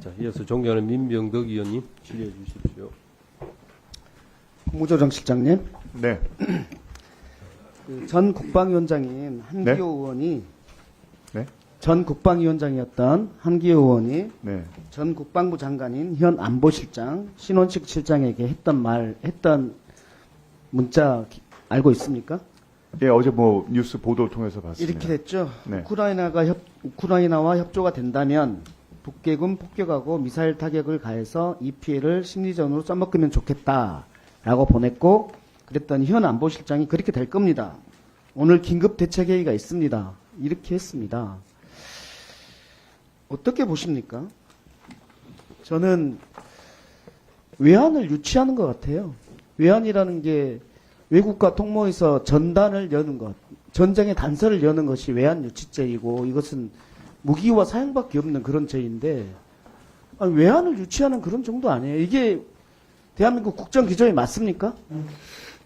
자, 이어서 존경하는 민병덕 의원님 질의해 주십시오. 국무조정실장님, 네. 전 국방위원장인 한기호 네? 의원이 네. 전 국방위원장이었던 한기호 의원이 네. 전 국방부 장관인 현 안보실장 신원식 실장에게 했던 문자 알고 있습니까? 예, 어제 뭐 뉴스 보도 통해서 봤습니다. 이렇게 됐죠. 네. 우크라이나와 협조가 된다면 북계군 폭격하고 미사일 타격을 가해서 이 피해를 심리전으로 써먹으면 좋겠다라고 보냈고, 그랬더니 현 안보실장이 그렇게 될 겁니다. 오늘 긴급 대책회의가 있습니다. 이렇게 했습니다. 어떻게 보십니까? 저는 외환을 유치하는 것 같아요. 외환이라는 게 외국과 통모에서 전단을 여는 것, 전쟁의 단서를 여는 것이 외환 유치죄이고, 이것은 무기와 사형밖에 없는 그런 죄인데, 외환을 유치하는 그런 정도 아니에요. 이게 대한민국 국정 기조에 맞습니까?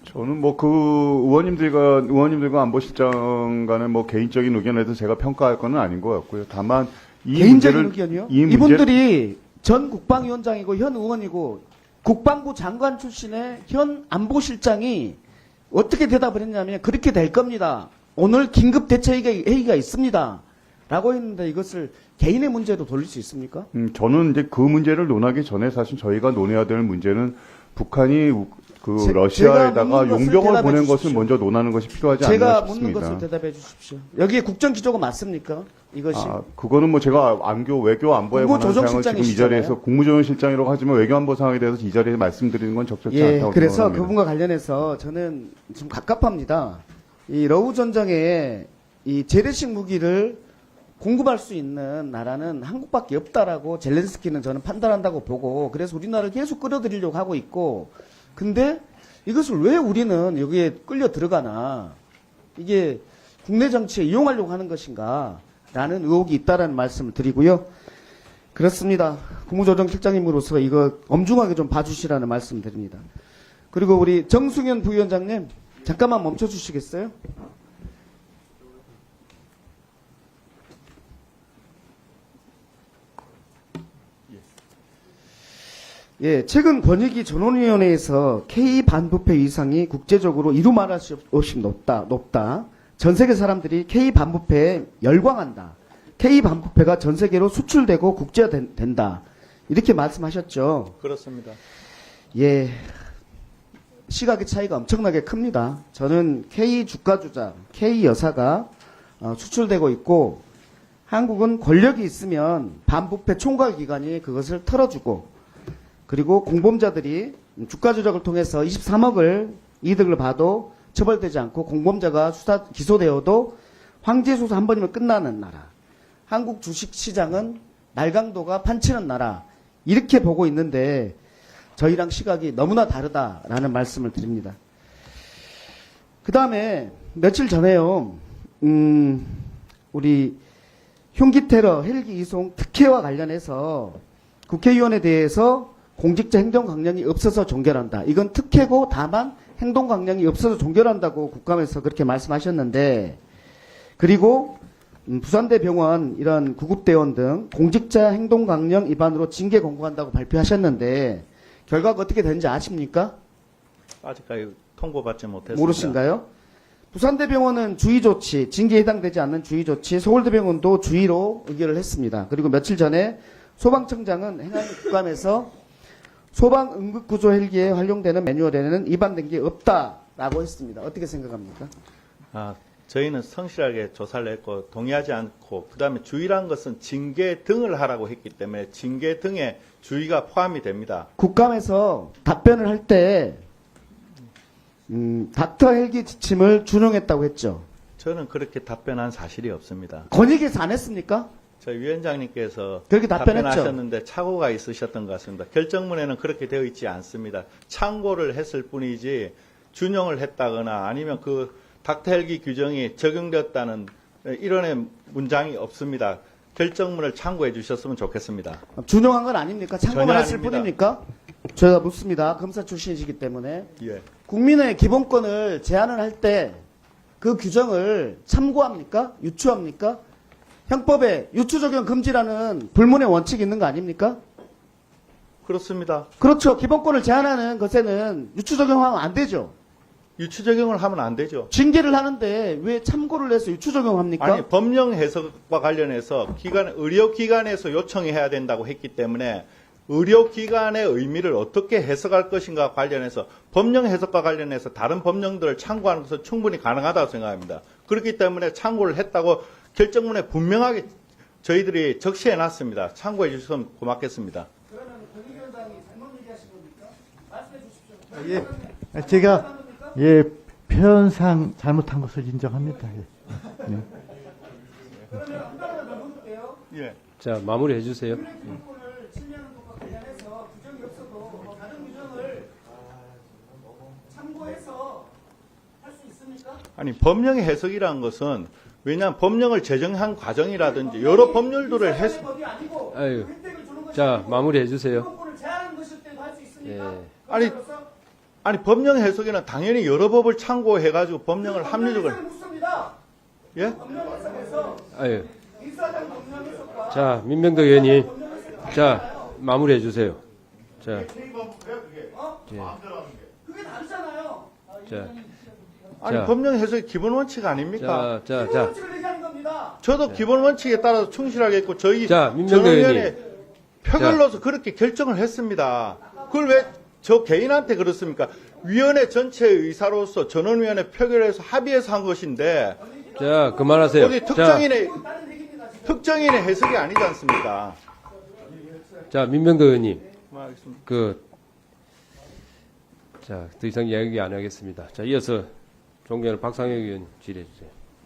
저는 뭐 그 의원님들과 안보실장 간의 뭐 개인적인 의견에 대해서 제가 평가할 건 아닌 것 같고요. 다만 이 개인적인 문제를 의견이요? 이 문제 이분들이 전 국방위원장이고 현 의원이고 국방부 장관 출신의 현 안보실장이 어떻게 대답을 했냐면 그렇게 될 겁니다. 오늘 긴급 대책회의가 있습니다. 라고 했는데 이것을 개인의 문제로 돌릴 수 있습니까? 저는 이제 그 문제를 논하기 전에 사실 저희가 논해야 될 문제는 북한이 러시아에다가 용병을 보낸 것을 먼저 논하는 것이 필요하지 않나 제가 싶습니다. 묻는 것을 대답해 주십시오. 여기에 국정 기조가 맞습니까? 이것이. 그거는 뭐 제가 외교 안보에 관한 사항을 지금 이 자리에서 국무조정실장이라고 하지만 외교 안보 상황에 대해서 이 자리에서 말씀드리는 건 적절치 않다고 그래서 생각합니다. 그분과 관련해서 저는 좀 갑갑합니다. 이 러우 전쟁에 이 재래식 무기를 공급할 수 있는 나라는 한국밖에 없다라고 젤렌스키는 저는 판단한다고 보고, 그래서 우리나라를 계속 끌어들이려고 하고 있고, 근데 이것을 왜 우리는 여기에 끌려 들어가나, 이게 국내 정치에 이용하려고 하는 것인가 라는 의혹이 있다라는 말씀을 드리고요. 그렇습니다. 국무조정실장님으로서 이거 엄중하게 좀 봐주시라는 말씀 드립니다. 그리고 우리 정승현 부위원장님 잠깐만 멈춰 주시겠어요? 예, 최근 권익위 전원위원회에서 K 반부패 위상이 국제적으로 이루 말할 수 없이 높다. 전 세계 사람들이 K 반부패에 열광한다. K 반부패가 전 세계로 수출되고 국제화된다. 이렇게 말씀하셨죠. 그렇습니다. 예, 시각의 차이가 엄청나게 큽니다. 저는 K 주가 조작, K 여사가 수출되고 있고, 한국은 권력이 있으면 반부패 총괄기관이 그것을 털어주고, 그리고 공범자들이 주가 조작을 통해서 23억을 이득을 봐도 처벌되지 않고 공범자가 기소되어도 황제 수사 한 번이면 끝나는 나라. 한국 주식시장은 날강도가 판치는 나라. 이렇게 보고 있는데 저희랑 시각이 너무나 다르다라는 말씀을 드립니다. 그 다음에 며칠 전에요. 우리 흉기 테러 헬기 이송 특혜와 관련해서 국회의원에 대해서 공직자 행정 강령이 없어서 종결한다. 이건 특혜고 다만 행동 강령이 없어서 종결한다고 국감에서 그렇게 말씀하셨는데, 그리고 부산대병원 이런 구급대원 등 공직자 행동 강령 위반으로 징계 공고한다고 발표하셨는데 결과가 어떻게 되는지 아십니까? 아직까지 통보받지 못했습니다. 모르신가요? 부산대병원은 주의조치, 징계에 해당되지 않는 주의조치, 서울대병원도 주의로 의결을 했습니다. 그리고 며칠 전에 소방청장은 행안위 국감에서 소방응급구조 헬기에 활용되는 매뉴얼에는 위반된 게 없다라고 했습니다. 어떻게 생각합니까? 저희는 성실하게 조사를 했고 동의하지 않고, 그다음에 주의란 것은 징계 등을 하라고 했기 때문에 징계 등에 주의가 포함이 됩니다. 국감에서 답변을 할 때 닥터 헬기 지침을 준용했다고 했죠. 저는 그렇게 답변한 사실이 없습니다. 권익위에서 안 했습니까? 저희 위원장님께서 그렇게 답변했죠. 답변하셨는데 착오가 있으셨던 것 같습니다. 결정문에는 그렇게 되어 있지 않습니다. 참고를 했을 뿐이지 준용을 했다거나 아니면 그 닥터 헬기 규정이 적용되었다는 이런 문장이 없습니다. 결정문을 참고해 주셨으면 좋겠습니다. 준용한 건 아닙니까? 참고만 했을 아닙니다. 뿐입니까? 제가 묻습니다. 검사 출신이시기 때문에. 예. 국민의 기본권을 제한을 할 때 그 규정을 참고합니까? 유추합니까? 형법에 유추 적용 금지라는 불문의 원칙이 있는 거 아닙니까? 그렇습니다. 그렇죠. 기본권을 제한하는 것에는 유추 적용하면 안 되죠. 유추 적용을 하면 안 되죠. 징계를 하는데 왜 참고를 해서 유추 적용합니까? 아니 법령 해석과 관련해서 의료기관에서 요청해야 된다고 했기 때문에 의료기관의 의미를 어떻게 해석할 것인가 관련해서 법령 해석과 관련해서 다른 법령들을 참고하는 것은 충분히 가능하다고 생각합니다. 그렇기 때문에 참고를 했다고 결정문에 분명하게 저희들이 적시해 놨습니다. 참고해 주시면 고맙겠습니다. 그러면 권익위원장이 잘못 얘기하신 겁니까? 말씀해 주십시오. 예, 제가 예 표현상 잘못한 것을 인정합니다. 예. 그러면 한 가지 더 묻을게요. 예. 자, 마무리해 주세요. 기본권을 침해하는 것과 관련해서 규정이 없어도 다른 규정을 참고해서 할 수 있습니까? 아니 법령의 해석이라는 것은 왜냐하면 법령을 제정한 과정이라든지 여러 법률들을 해석 법이 아니고 아유. 혜택을 주는 것이 자, 아니고 마무리해 주세요. 기본권을 제한하는 것일 때도 할 수 있습니까? 예. 아니, 그래서 아니 법령 해석에는 당연히 여러 법을 참고해가지고 법령을 합리적으로 묻습니다. 예? 법령 해석에서 아유. 일사장 법령 해석과 자, 민명덕 의원님. 자, 마무리해 주세요. 자, 그게 다르잖아요. 자, 아니 자. 법령 해석이 기본 원칙 아닙니까? 자, 기본 원칙을 얘기하는 겁니다. 저도 기본 원칙에 따라서 충실하겠고 저희 자, 민명대 전원위원회 의원님. 표결로서 그렇게 결정을 했습니다. 그걸 왜 저 개인한테 그렇습니까? 위원회 전체 의사로서 전원위원회 표결에서 합의해서 한 것인데 자, 그만하세요. 어디 자, 특정인의 해석이 아니지 않습니까? 자, 민명덕 의원님. 알겠습니다. 자, 더 이상 이야기 안 하겠습니다. 자, 이어서 존경하는 박상혁 의원 질의해 주세요.